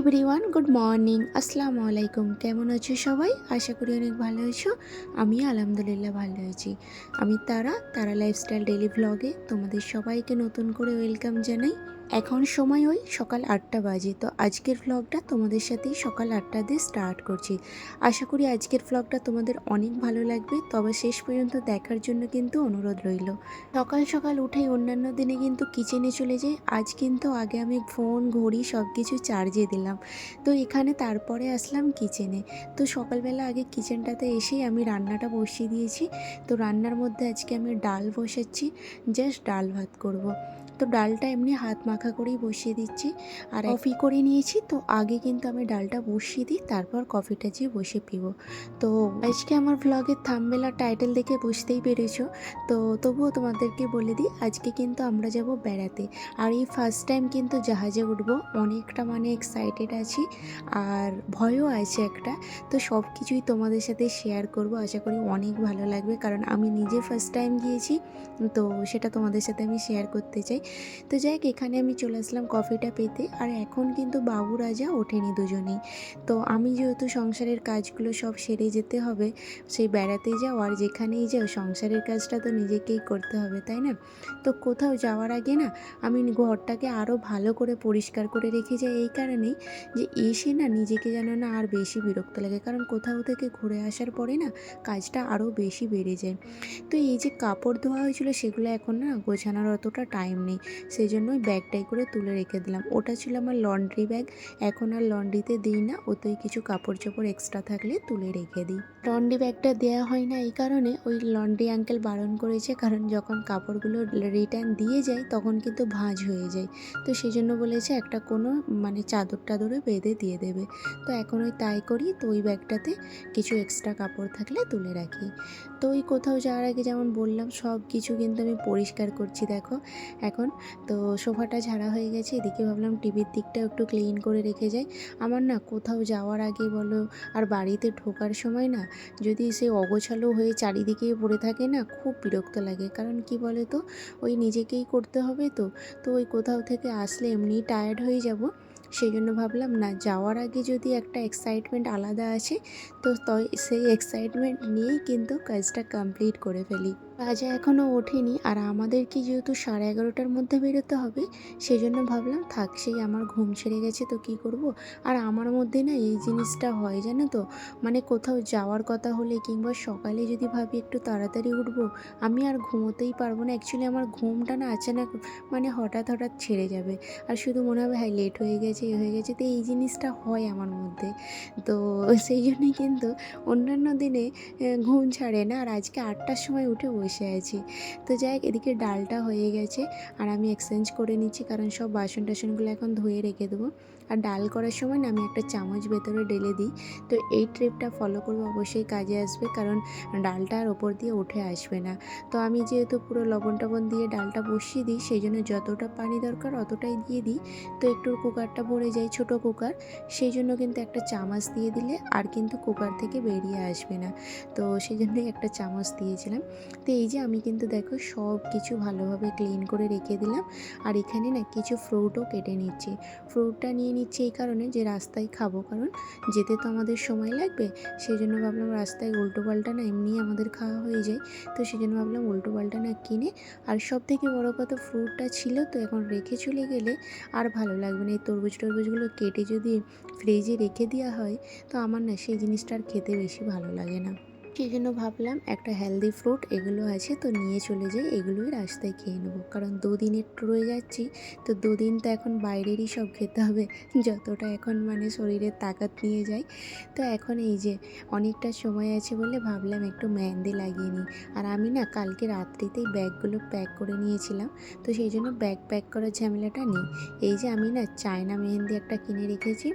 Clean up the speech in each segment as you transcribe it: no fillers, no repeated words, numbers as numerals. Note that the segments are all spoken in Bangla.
এভরিওয়ান, গুড মর্নিং, আসসালামু আলাইকুম। কেমন আছো সবাই? আশা করি অনেক ভালো আছো। আমি আলহামদুলিল্লাহ ভালো আছি। আমি তারা লাইফস্টাইল ডেইলি ভ্লগে তোমাদের সবাইকে নতুন করে ওয়েলকাম জানাই। এখন সময় ওই সকাল 8টা বাজে। তো আজকের ভ্লগটা তোমাদের সাথেই সকাল 8টা দিয়ে স্টার্ট করছি। আশা করি আজকের ভ্লগটা তোমাদের অনেক ভালো লাগবে, তবে শেষ পর্যন্ত দেখার জন্য কিন্তু অনুরোধ রইল। সকাল সকাল উঠেই অন্যান্য দিনে কিন্তু কিচেনে চলে যাই, আজ কিন্তু আগে আমি ফোন ঘড়ি সব কিছু চার্জে দিলাম। তো এখানে তারপরে আসলাম কিচেনে। তো সকালবেলা আগে কিচেনটাতে এসেই আমি রান্নাটা বসিয়ে দিয়েছি। তো রান্নার মধ্যে আজকে আমি ডাল বসাচ্ছি, জাস্ট ডাল ভাত করব। তো ডালটা এমনি হাত মাখা করেই বসিয়ে দিচ্ছি। আর কফি করে নিয়েছি, তো আগে কিন্তু আমি ডালটা বসিয়ে দিই, তারপর কফিটা যে বসে পিবো। তো আজকে আমার ভ্লগের থাম্বনেল আর টাইটেল দেখে বুঝতেই পেরেছো। তো তবুও তোমাদেরকে বলে দিই, আজকে কিন্তু আমরা যাব বেড়াতে। আর এই ফার্স্ট টাইম কিন্তু জাহাজে উঠবো, অনেকটা এক্সাইটেড আছি আর ভয়ও আছে একটা। তো সব কিছুই তোমাদের সাথে শেয়ার করব, আশা করি অনেক ভালো লাগবে, কারণ আমি নিজে ফার্স্ট টাইম গিয়েছি। তো সেটা তোমাদের সাথে আমি শেয়ার করতে চাই। তো যাই হোক, এখানে আমি চলে আসলাম কফিটা পেতে। আর এখন কিন্তু বাবু রাজা ওঠেনি দুজনেই। তো আমি যেহেতু সংসারের কাজগুলো সব সেরে যেতে হবে, সেই বেড়াতে যাও আর যেখানেই যাও সংসারের কাজটা তো নিজেকেই করতে হবে, তাই না? তো কোথাও যাওয়ার আগে না আমি ঘরটাকে আরও ভালো করে পরিষ্কার করে রেখে যাই, এই কারণেই যে এসে না নিজেকে যেন না আর বেশি বিরক্ত লাগে, কারণ কোথাও থেকে ঘুরে আসার পরে না কাজটা আরও বেশি বেড়ে যায়। তো এই যে কাপড় ধোয়া হয়েছিল সেগুলো এখন না গোছানোর অতটা টাইম নেই, সেই জন্য ওই ব্যাগটাই করে তুলে রেখে দিলাম। ওটা ছিল আমার লন্ড্রি ব্যাগ, এখন আর লন্ড্রিতে দিই না, ওতেই কিছু কাপড় চোপড় এক্সট্রা থাকলে তুলে রেখে দিই। লন্ড্রি ব্যাগটা দেওয়া হয় না এই কারণে, ওই লন্ড্রি আঙ্কেল বারণ করেছে, কারণ যখন কাপড়গুলো রিটার্ন দিয়ে যায় তখন কিন্তু ভাঁজ হয়ে যায়। তো সেই জন্য বলেছে একটা কোনো চাদর টাদরে বেঁধে দিয়ে দেবে। তো এখন ওই তাই করি। তো ওই ব্যাগটাতে কিছু এক্সট্রা কাপড় থাকলে তুলে রাখি। তো ওই কোথাও যাওয়ার আগে যেমন বললাম সব কিছু কিন্তু আমি পরিষ্কার করছি, দেখো এখন। তো সোফাটা ঝাড়া হয়ে গেছে, এদিকে ভাবলাম টিভির দিকটাও একটু ক্লিন করে রেখে যাই। আমার না কোথাও যাওয়ার আগে বলো আর বাড়িতে ঢোকার সময় না যদি সে অগোছালো হয়ে চারিদিকেই পড়ে থাকে না, খুব বিরক্ত লাগে। কারণ কি বলে তো, ওই নিজেকেই করতে হবে। তো তো ওই কোথাও থেকে আসলে এমনিই টায়ার্ড হয়ে যাব, সেই জন্য ভাবলাম না যাওয়ার আগে যদি একটা এক্সাইটমেন্ট আলাদা আছে, তো সেই এক্সাইটমেন্ট নিয়েই কিন্তু কাজটা কমপ্লিট করে ফেলি। রাজা এখনও ওঠেনি, আর আমাদেরকে যেহেতু 11:30টার মধ্যে বেরোতে হবে, সেই জন্য ভাবলাম থাক, সেই আমার ঘুম ছেড়ে গেছে তো কী করব। আর আমার মধ্যে না এই জিনিসটা হয় জানো তো, কোথাও যাওয়ার কথা হলে কিংবা সকালে যদি ভাবি একটু তাড়াতাড়ি উঠবো, আমি আর ঘুমোতেই পারবো না। অ্যাকচুয়ালি আমার ঘুমটা না আচানক হঠাৎ হঠাৎ ছেড়ে যাবে, আর শুধু মনে হবে হ্যাঁ লেট হয়ে গেছে এ হয়ে গেছে। তো এই জিনিসটা হয় আমার মধ্যে। তো সেই জন্যই কিন্তু অন্যান্য দিনে ঘুম ছাড়ে না, আর আজকে 8টার সময় উঠে বসে আছি। তো যাই হোক, এদিকে ডালটা হয়ে গেছে আর আমি এক্সচেঞ্জ করে নিচ্ছি, কারণ সব বাসন টাসনগুলো এখন ধুয়ে রেখে দেবো। আর ডাল করার সময় না আমি একটা চামচ ভেতরে ঢেলে দিই। তো এই ট্রিপটা ফলো করবো, অবশ্যই কাজে আসবে, কারণ ডালটা আর ওপর দিয়ে উঠে আসবে না। তো আমি যেহেতু পুরো লবণ টবণ দিয়ে ডালটা বসিয়ে দিই, সেই জন্য যতটা পানি দরকার অতটাই দিয়ে দিই। তো একটু কুকারটা ভরে যায়, ছোট কুকার, সেই জন্য কিন্তু একটা চামচ দিয়ে দিলে আর কিন্তু কুকার থেকে বেরিয়ে আসবে না। তো সেই জন্যই একটা চামচ দিয়েছিলাম। তো এই যে আমি কিন্তু দেখো সব কিছু ভালোভাবে ক্লিন করে রেখে দিলাম। আর এখানে না কিছু ফ্রুটও কেটে নিচ্ছি। ফ্রুটটা নিয়ে নিচ্ছি এই কারণে যে রাস্তায় খাবো, কারণ যেতে তো আমাদের সময় লাগবে, সেই জন্য ভাবলাম রাস্তায় উল্টো পাল্টা না এমনি আমাদের খাওয়া হয়ে যায়। তো সেই জন্য ভাবলাম উল্টো পাল্টা না কিনে, আর সব থেকে বড়ো কথা ফ্রুটটা ছিল তো এখন রেখে চলে গেলে আর ভালো লাগবে না। এই তরমুজ টরমুজগুলো কেটে যদি ফ্রিজে রেখে দেওয়া হয়, তো আমার না সেই জিনিসটা আর খেতে বেশি ভালো লাগে না। সেই জন্য ভাবলাম একটা হেলদি ফ্রুট এগুলো আছে তো নিয়ে চলে যাই, এগুলোই রাস্তায় খেয়ে নেবো, কারণ দুদিনের ট্যুরে যাচ্ছি। তো দুদিন তো এখন বাইরেরই সব খেতে হবে, যতটা এখন শরীরের তাকাত নিয়ে যায়। তো এখন এই যে অনেকটা সময় আছে বলে ভাবলাম একটু মেহেন্দি লাগিয়ে নিই। আর আমি না কালকে রাত্রিতেই ব্যাগগুলো প্যাক করে নিয়েছিলাম, তো সেই জন্য ব্যাগ প্যাক করার ঝামেলাটা নেই। এই যে আমি না চায়না মেহেন্দি একটা কিনে রেখেছি,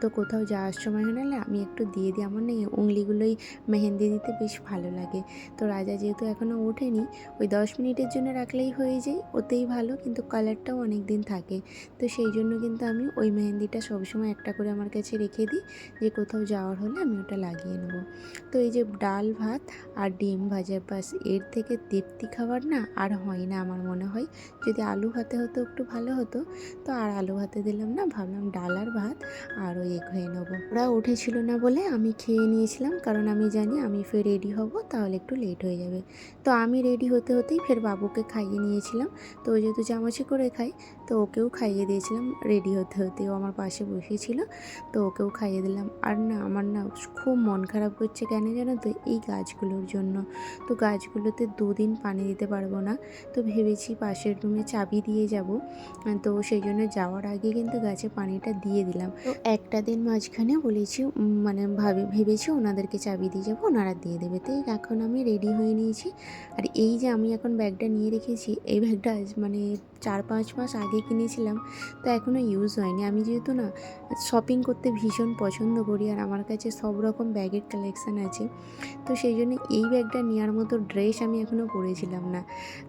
তো কোথাও যাওয়ার সময় হলে আমি একটু দিয়ে দিই, আমার না উংলিগুলোই মেহেন্দি দিতে নিতে বেশ ভালো লাগে। তো রাজা যেহেতু এখনও ওঠেনি, ওই 10 মিনিটের জন্য রাখলেই হয়ে যায়, ওতেই ভালো, কিন্তু কালারটাও অনেক দিন থাকে। তো সেই জন্য কিন্তু আমি ওই মেহেন্দিটা সবসময় একটা করে আমার কাছে রেখে দিই, যে কোথাও যাওয়ার হলে আমি ওটা লাগিয়ে নেবো। তো এই যে ডাল ভাত আর ডিম ভাজা, বাস এর থেকে তৃপ্তি খাবার না আর হয় না আমার মনে হয়। যদি আলু ভাতে হতো একটু ভালো হতো, তো আর আলু ভাতে দিলাম না, ভাবলাম ডাল আর ভাত আর ওই এগ হয়ে নেবো। ওরা উঠেছিল না বলে আমি খেয়ে নিয়েছিলাম, কারণ আমি জানি আমি ফের রেডি হব তাহলে একটু লেট হয়ে যাবে। তো আমি রেডি হতে হতেই ফের বাবুকে খাইয়ে নিয়েছিলাম। তো ও যেহেতু চামচে করে খাই, তো ওকেও খাইয়ে দিয়েছিলাম রেডি হতে হতে। ও আমার পাশে বসেছিল, তো ওকেও খাইয়ে দিলাম। আর না আমার না খুব মন খারাপ করছে, কেন জানো তো? এই গাছগুলোর জন্য। তো গাছগুলোতে 2 দিন পানি দিতে পারবো না। তো ভেবেছি পাশের রুমে চাবি দিয়ে যাব। তো সেই জন্য যাওয়ার আগে কিন্তু গাছে পানিটা দিয়ে দিলাম। তো একটা দিন মাঝখানে বলেছি, মানে ভেবেছি ওনাদেরকে চাবি দিয়ে যাবো, ওনারা দিয়ে দেবে। তো এখন আমি রেডি হয়ে নিয়েছি। আর এই যে আমি এখন ব্যাগটা নিয়ে রেখেছি, এই ব্যাগটা মানে 4-5 মাস আগে কিনেছিলাম, তো এখনও ইউজ হয়নি। আমি যেহেতু না শপিং করতে ভীষণ পছন্দ করি, আর আমার কাছে সব রকম ব্যাগের কালেকশান আছে, তো সেই জন্য এই ব্যাগটা নেওয়ার মতো ড্রেস আমি এখনও পরেছিলাম না,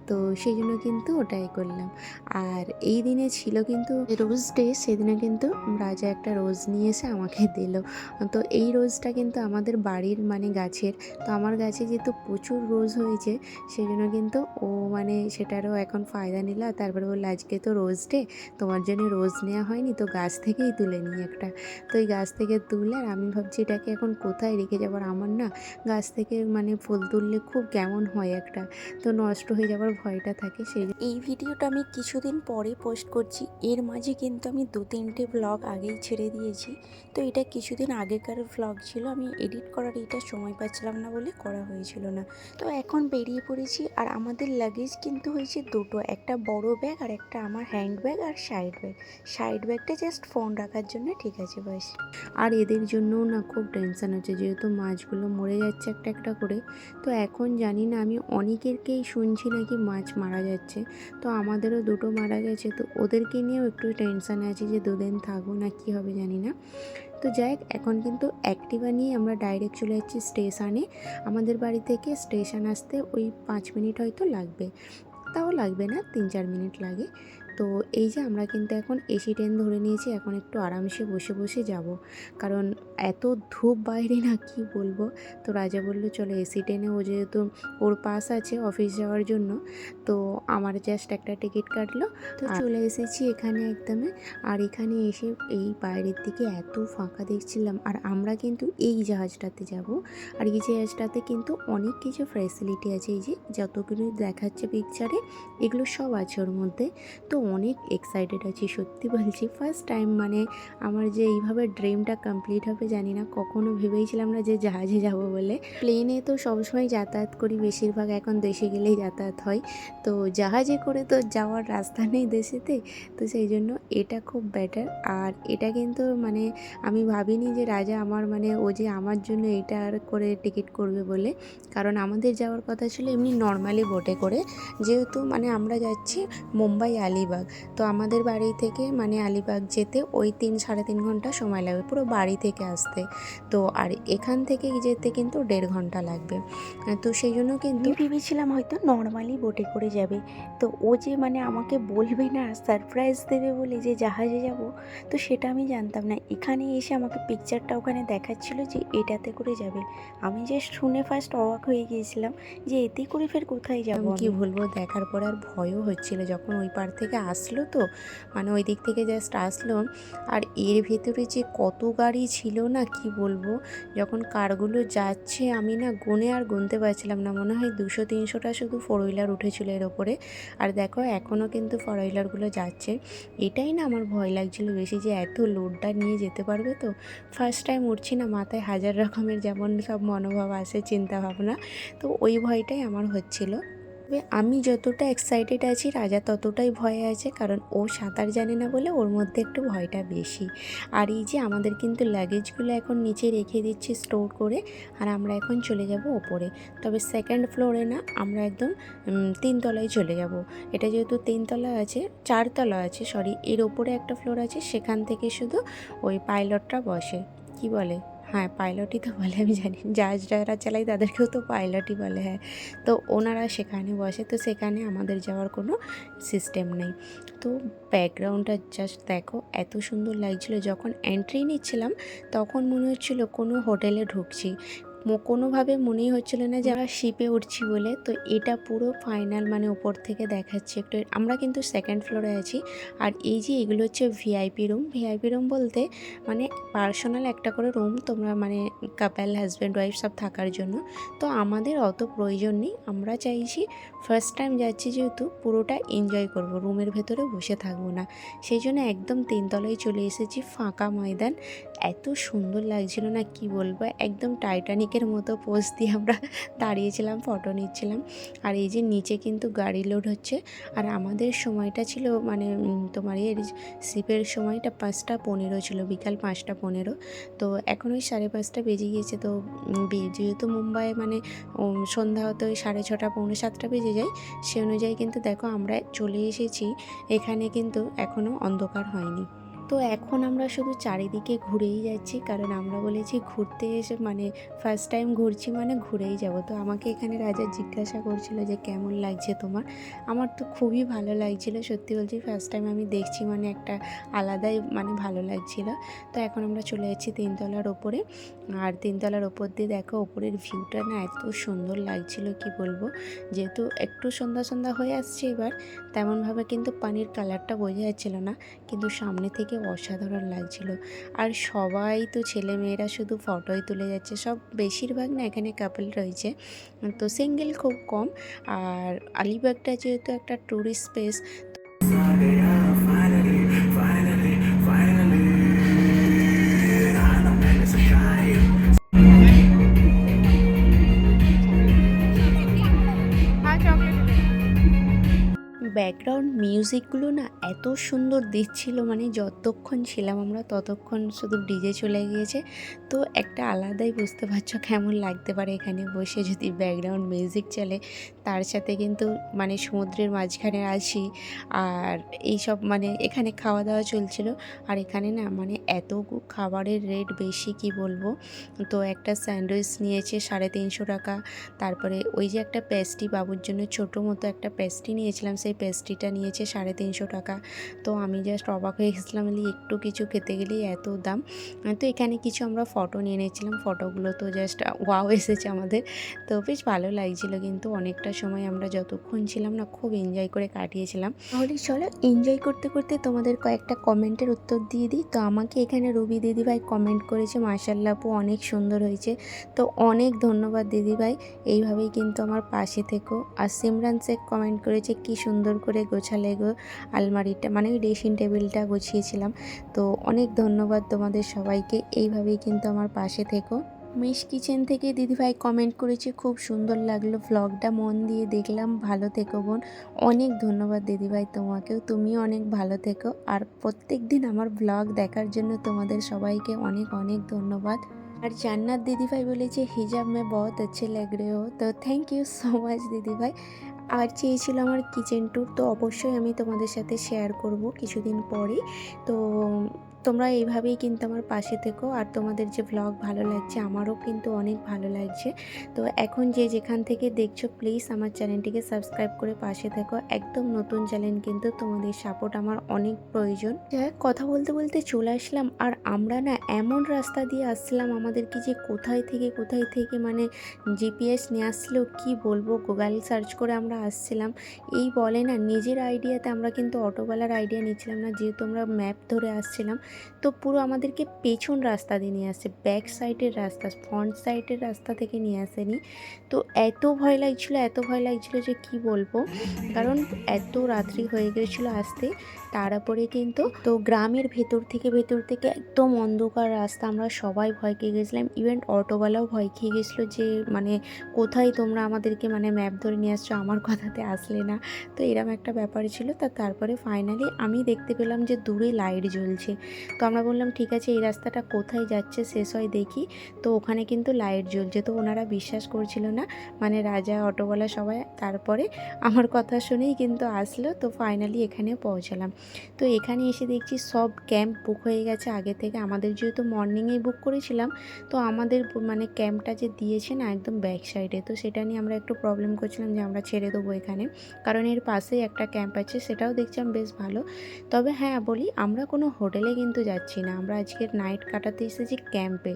তো সেই জন্য কিন্তু ওটাই করলাম। আর এই দিনে ছিল কিন্তু রোজ ডে, সেদিনে কিন্তু রাজা একটা রোজ নিয়ে এসে আমাকে দিল। তো এই রোজটা কিন্তু আমাদের বাড়ির মানে গাছের, তো আমার গাছে যেহেতু প্রচুর রোজ হয়েছে, সেই জন্য কিন্তু ও মানে সেটারও এখন ফায়দা নিল। আর তারপরে বললো আজকে তো রোজ ডে, তোমার জন্য রোজ নেওয়া হয়নি, তো গাছ থেকেই তুলে নিই একটা। তো এই গাছ থেকে তুলে, আর আমি ভাবছি এটাকে এখন কোথায় রেখে যাবার, আমার না গাছ থেকে মানে ফুল তুললে খুব কেমন হয় একটা, তো নষ্ট হয়ে যাওয়ার ভয়টা থাকে। সেই এই ভিডিওটা আমি কিছুদিন পরে পোস্ট করছি, এর মাঝে কিন্তু আমি 2-3টে ব্লগ আগেই ছেড়ে দিয়েছি। তো এটা কিছুদিন আগেকার ব্লগ ছিল, আমি এডিট করার এটা সময় পাচ্ছিলাম না বলে করা হয়েছিল না। তো এখন বেরিয়ে পড়েছি, আর আমাদের লাগেজ কিন্তু হয়েছে দুটো, একটা বড় ব্যাগ আর একটা আমার হ্যান্ড ব্যাগ আর সাইড ব্যাগটা জাস্ট ফোন রাখার জন্য, ঠিক আছে ব্যাস। আর এদের জন্যও না খুব টেনশন হচ্ছে, যেহেতু মাছগুলো মরে যাচ্ছে একটা একটা করে। তো এখন জানি না, আমি অনেকেরকেই শুনছি নাকি মাছ মারা যাচ্ছে, তো আমাদেরও দুটো মারা গেছে। তো ওদেরকে নিয়েও একটু টেনশানে আছি যে 2 দিন থাকবো না কী হবে জানি না। তো যাই হোক, এখন কিন্তু অ্যাক্টিভা নিয়ে আমরা ডাইরেক্ট চলে যাচ্ছি স্টেশনে। আমাদের বাড়ি থেকে স্টেশন আসতে ওই 5 মিনিট হয়তো লাগবে, তাও লাগবে না, 3-4 মিনিট লাগে। তো এই যে আমরা কিন্তু এখন এসি ট্রেন ধরে নিয়েছি, এখন একটু আরামসে বসে বসে যাব, কারণ এত ধূপ বাইরে না কি বলবো। তো রাজা বললো চলো এসি ট্রেনে, ও যেহেতু ওর পাস আছে অফিস যাওয়ার জন্য, তো আমার জাস্ট একটা টিকিট কাটলো। তো চলে এসেছি এখানে একদমে। আর এখানে এসে এই বাইরের দিকে এত ফাঁকা দেখছিলাম, আর আমরা কিন্তু এই জাহাজটাতে যাব। আর এই জাহাজটাতে কিন্তু অনেক কিছু ফ্যাসিলিটি আছে, এই যে যতগুলো দেখাচ্ছে পিকচারে এগুলো সব আছে ওর মধ্যে। তো অনেক এক্সাইটেড আছি, সত্যি বলছি। ফার্স্ট টাইম মানে আমার যে এইভাবে ড্রিমটা কমপ্লিট হবে জানি না, কখনো ভেবেইছিলাম না যে জাহাজে যাব বলে। প্লেনে তো সবসময় যাতায়াত করি, বেশিরভাগ এখন দেশে গেলেই যাতায়াত হয়, তো জাহাজে করে তো যাওয়ার রাস্তা নেই দেশেতে, তো সেই জন্য এটা খুব বেটার। আর এটা কিন্তু মানে আমি ভাবিনি যে রাজা আমার মানে ও যে আমার জন্য এটা আর করে টিকিট করবে বলে, কারণ আমাদের যাওয়ার কথা ছিল এমনি নর্মালি বোটে করে, যেহেতু মানে আমরা যাচ্ছি মুম্বাই আলিবাগ, তো আমাদের বাড়ি থেকে মানে আলিবাগ যেতে ওই 3-3.5 ঘন্টা সময় লাগবে পুরো বাড়ি থেকে আসতে। তো আর এখান থেকে যেতে কিন্তু 1.5 ঘন্টা লাগবে। তো সেই জন্য কিন্তু ভেবেছিলাম হয়তো নর্মালি বোটে করে যাবে, তো ও যে মানে আমাকে বলবে না, সারপ্রাইজ দেবে বলে যে জাহাজে যাব, তো সেটা আমি জানতাম না। এখানে এসে আমাকে পিকচারটা ওখানে দেখাচ্ছিল যে এটাতে করে যাবে, আমি জাস্ট শুনে ফার্স্ট অবাক হয়ে গিয়েছিলাম যে এতে করে ফের কোথায় যাবো কি বলবো। দেখার পর আর ভয়ও হচ্ছিল যখন ওই পার থেকে আসলো, তো মানে ওই দিক থেকে জাস্ট আসলো, আর এর ভেতরে যে কত গাড়ি ছিল না কি বলবো। যখন কারগুলো যাচ্ছে আমি না গুনে আর গুনতে পারছিলাম না, মনে হয় 200-300টা শুধু 4 হুইলার উঠেছিল এর ওপরে। আর দেখো এখনও কিন্তু 4 হুইলারগুলো যাচ্ছে, এটাই না আমার ভয় লাগছিল বেশি, যে এত লোডটা নিয়ে যেতে পারবে। তো ফার্স্ট টাইম উঠছি না, মাথায় হাজার রকমের যেমন সব মনোভাব আসে, চিন্তাভাবনা, তো ওই ভয়টাই আমার হচ্ছিল। তবে আমি যতটা এক্সাইটেড আছি রাজা ততটাই ভয়ে আছে, কারণ ও সাঁতার জানে না বলে ওর মধ্যে একটু ভয়টা বেশি। আর এই যে আমাদের কিন্তু লাগেজগুলো এখন নিচে রেখে দিচ্ছি স্টোর করে, আর আমরা এখন চলে যাব ওপরে। তবে 2nd ফ্লোরে না, আমরা একদম 3 তলায় চলে যাব। এটা যেহেতু 3 তলা আছে, 4 তলা আছে সরি, এর ওপরে একটা ফ্লোর আছে, সেখান থেকে শুধু ওই পাইলটটা বসে, কি বলে হ্যাঁ, পাইলটই তো বলে, আমি জানি। জাহাজ যারা চালায় তাদেরকেও তো পাইলটই বলে, হ্যাঁ। তো ওনারা সেখানে বসে, তো সেখানে আমাদের যাওয়ার কোনো সিস্টেম নেই। তো ব্যাকগ্রাউন্ডটা জাস্ট দেখো, এত সুন্দর লাগছিলো। যখন এন্ট্রি নিচ্ছিলাম তখন মনে হচ্ছিলো কোনো হোটেলে ঢুকছি। কোনোভাবে মনেই হচ্ছিলো না যে আমরা শিপে উঠছি বলে। তো এটা পুরো ফাইনাল মানে ওপর থেকে দেখাচ্ছি একটু। আমরা কিন্তু সেকেন্ড ফ্লোরে আছি। আর এই যে এগুলো হচ্ছে ভিআইপি রুম। ভিআইপি রুম বলতে মানে পার্সোনাল একটা করে রুম, তোমরা মানে কাপল হাজব্যান্ড ওয়াইফ সব থাকার জন্য। তো আমাদের অত প্রয়োজন নেই। আমরা চাইছি ফার্স্ট টাইম যাচ্ছি যেহেতু পুরোটা এনজয় করব, রুমের ভেতরে বসে থাকবো না। সেই জন্য একদম 3 তলায় চলে এসেছি, ফাঁকা ময়দান। এত সুন্দর লাগছিল না, কি বলবো, একদম টাইটানিকের মতো পোজ দিয়ে আমরা দাঁড়িয়েছিলাম, ফটো নিচ্ছিলাম। আর এই যে নিচে কিন্তু গাড়ি লোড হচ্ছে। আর আমাদের সময়টা ছিল মানে তোমার এর শিপের সময়টা 5টা 15 ছিল, বিকাল 5টা 15। তো এখন ওই 5:30 বেজে গিয়েছে। তো যেহেতু মুম্বাই মানে সন্ধ্যা হতে ওই 6:30 পৌনে 7টা বেজে যায়, সে অনুযায়ী কিন্তু দেখো আমরা চলে এসেছি এখানে, কিন্তু এখনও অন্ধকার হয়নি। তো এখন আমরা শুধু চারিদিকে ঘুরেই যাচ্ছি, কারণ আমরা বলেছি ঘুরতে এসে মানে ফার্স্ট টাইম ঘুরছি মানে ঘুরেই যাব। তো আমাকে এখানে রাজা জিজ্ঞাসা করছিল যে কেমন লাগছে তোমার। আমার তো খুবই ভালো লাগছিল, সত্যি বলছি, ফার্স্ট টাইম আমি দেখছি মানে একটা আলাদাই মানে ভালো লাগছিল। তো এখন আমরা চলে যাচ্ছি 3 তলার ওপরে। আর 3 তলার ওপর দিয়ে দেখো ওপরের ভিউটা না এত সুন্দর লাগছিল, কি বলবো। যেহেতু একটু সন্ধ্যা সন্ধ্যা হয়ে আসছে এবার, তেমনভাবে কিন্তু পানির কালারটা বোঝা যাচ্ছিল না, কিন্তু সামনে থেকে অসাধারণ লাগছিল। আর সবাই তো ছেলেমেয়েরা শুধু ফটোই তুলে যাচ্ছে, সব বেশিরভাগ না এখানে কাপল রয়েছে, তো সিঙ্গেল খুব কম। আর আলিবাগটা যেহেতু একটা ট্যুরিস্ট প্লেস, ব্যাকগ্রাউন্ড মিউজিকগুলো না এত সুন্দর দিচ্ছিল, মানে যতক্ষণ ছিলাম আমরা ততক্ষণ শুধু ডিজে চলে গিয়েছে। তো একটা আলাদাই, বুঝতে পারছো কেমন লাগতে পারে এখানে বসে যদি ব্যাকগ্রাউন্ড মিউজিক চলে, তার সাথে কিন্তু মানে সমুদ্রের মাঝখানে আছি। আর এইসব মানে এখানে খাওয়া দাওয়া চলছিল। আর এখানে না মানে এত খাবারের রেট বেশি, কি বলবো। তো একটা স্যান্ডউইচ নিয়েছে 350 টাকা। তারপরে ওই যে একটা পেস্ট্রি, বাবুর জন্য ছোটো মতো একটা পেস্ট্রি নিয়েছিলাম, সেই পেস্ট্রিটা নিয়েছে 350 টাকা। তো আমি জাস্ট অবাক হয়ে গেছিলাম, একটু কিছু খেতে গেলেই এত দাম। তো এখানে কিছু আমরা ফটো নিয়ে নিয়েছিলাম, ফটোগুলো তো জাস্ট ওয়াও এসেছে আমাদের। তো বেশ ভালো লাগছিলো, কিন্তু অনেকটা সময় আমরা যতক্ষণ ছিলাম না খুব এনজয় করে কাটিয়েছিলাম। তাহলে চলো এনজয় করতে করতে তোমাদের কয়েকটা কমেন্টের উত্তর দিয়ে দিই। তো আমাকে এখানে রবি দিদিভাই কমেন্ট করেছে, মাশাআল্লাহ আপু অনেক সুন্দর হয়েছে। তো অনেক ধন্যবাদ দিদিভাই, এইভাবেই কিন্তু আমার পাশে থেকো। আর সিমরান শেখ কমেন্ট করেছে, কি সুন্দর করে গোছালে গো আলমারিটা, মানে ওই ড্রেসিং টেবিলটা গুছিয়েছিলাম। তো অনেক ধন্যবাদ তোমাদের সবাইকে, এইভাবেই কিন্তু আমার পাশে থেকো। মিশ কিচেন থেকে দিদিভাই কমেন্ট করেছে, খুব সুন্দর লাগলো ভ্লগটা, মন দিয়ে দেখলাম, ভালো থেকো বোন। অনেক ধন্যবাদ দিদিভাই তোমাকেও, তুমিও অনেক ভালো থেকো। আর প্রত্যেক দিন আমার ভ্লগ দেখার জন্য তোমাদের সবাইকে অনেক অনেক ধন্যবাদ। আর জান্নাত দিদিভাই বলেছে, হিজাব মে বহুত अच्छे लग रहे हो। তো থ্যাংক ইউ সো মাচ দিদিভাই। আর চেয়েছিল আমার কিচেন ট্যুর, তো অবশ্যই আমি তোমাদের সাথে শেয়ার করব কিছুদিন পরেই। তো তোমরা এইভাবেই কিন্তু আমার পাশে থেকো। আর তোমাদের যে ভ্লগ ভালো লাগছে, আমারও কিন্তু অনেক ভালো লাগছে। তো এখন যে যেখান থেকে দেখছো, প্লিজ আমার চ্যানেলটিকে সাবস্ক্রাইব করে পাশে থেকো, একদম নতুন চ্যানেল, কিন্তু তোমাদের সাপোর্ট আমার অনেক প্রয়োজন। যাই হোক, কথা বলতে বলতে চলে আসলাম। আর আমরা না এমন রাস্তা দিয়ে আসছিলাম, আমাদেরকে যে কোথায় থেকে মানে জিপিএস নিয়ে আসলো, কি বলবো, গুগল সার্চ করে আমরা আসছিলাম। এই বলে না, নিজের আইডিয়াতে আমরা কিন্তু অটোওয়ালার আইডিয়া নিচ্ছিলাম না, যেহেতু আমরা ম্যাপ ধরে আসছিলাম। তো পুরো আমাদেরকে পেছন রাস্তা দিয়ে নিয়ে আসছে, ব্যাক সাইডের রাস্তা, ফ্রন্ট সাইডের রাস্তা থেকে নিয়ে আসেনি। তো এত ভয় লাগছিলো যে কি বলবো, কারণ এত রাত্রি হয়ে গেছিলো আসতে। তারপরে কিন্তু তো গ্রামের ভেতর থেকে একদম অন্ধকার রাস্তা, আমরা সবাই ভয় খেয়ে গেছিলাম, ইভেন অটোওয়ালাও ভয় খেয়ে গেছিলো যে মানে কোথায় তোমরা আমাদেরকে মানে ম্যাপ ধরে নিয়ে আসছো, আমার কথাতে আসলে না। তো এরকম একটা ব্যাপার ছিল। তারপরে ফাইনালি আমি দেখতে পেলাম যে দূরে লাইট জ্বলছে। তো আমরা বললাম ঠিক আছে এই রাস্তাটা কোথায় যাচ্ছে শেষ হয় দেখি। তো ওখানে কিন্তু লাইট জ্বলছে, তো ওনারা বিশ্বাস করছিল না, মানে রাজা, অটোওয়ালা সবাই। তারপরে আমার কথা শুনেই কিন্তু আসলো। তো ফাইনালি এখানে পৌঁছালাম। তো এখানে এসে দেখছি সব ক্যাম্প বুক হয়ে গেছে আগে থেকে। আমাদের যেহেতু মর্নিংয়েই বুক করেছিলাম, তো আমাদের মানে ক্যাম্পটা যে দিয়েছে না একদম ব্যাক সাইডে, তো সেটা নিয়ে আমরা একটু প্রবলেম করছিলাম যে আমরা ছেড়ে দেবো এখানে, কারণ এর পাশেই একটা ক্যাম্প আছে, সেটাও দেখছিলাম বেশ ভালো। তবে হ্যাঁ বলি, আমরা কোনো হোটেলে কিন্তু যাচ্ছি না, আমরা আজকের নাইট কাটাতে এসেছি ক্যাম্পে।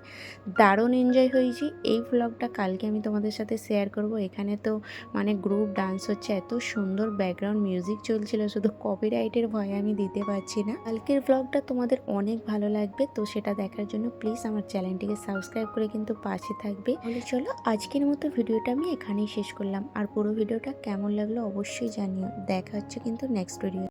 দারুণ এনজয় হয়েছি। এই ভ্লগটা কালকে আমি তোমাদের সাথে শেয়ার করব। এখানে তো মানে গ্রুপ ডান্স হচ্ছে, এত সুন্দর ব্যাকগ্রাউন্ড মিউজিক চলছিল, শুধু কপিরাইটের ভয়ে আমি দিতে পারছি না। কালকের ভ্লগটা তোমাদের অনেক ভালো লাগবে, তো সেটা দেখার জন্য প্লিজ আমার চ্যানেলটিকে সাবস্ক্রাইব করে কিন্তু পাশে থাকবে। তাহলে চলো আজকের মতো ভিডিওটা আমি এখানেই শেষ করলাম। আর পুরো ভিডিওটা কেমন লাগলো অবশ্যই জানিও। দেখা হচ্ছে কিন্তু নেক্সট ভিডিও।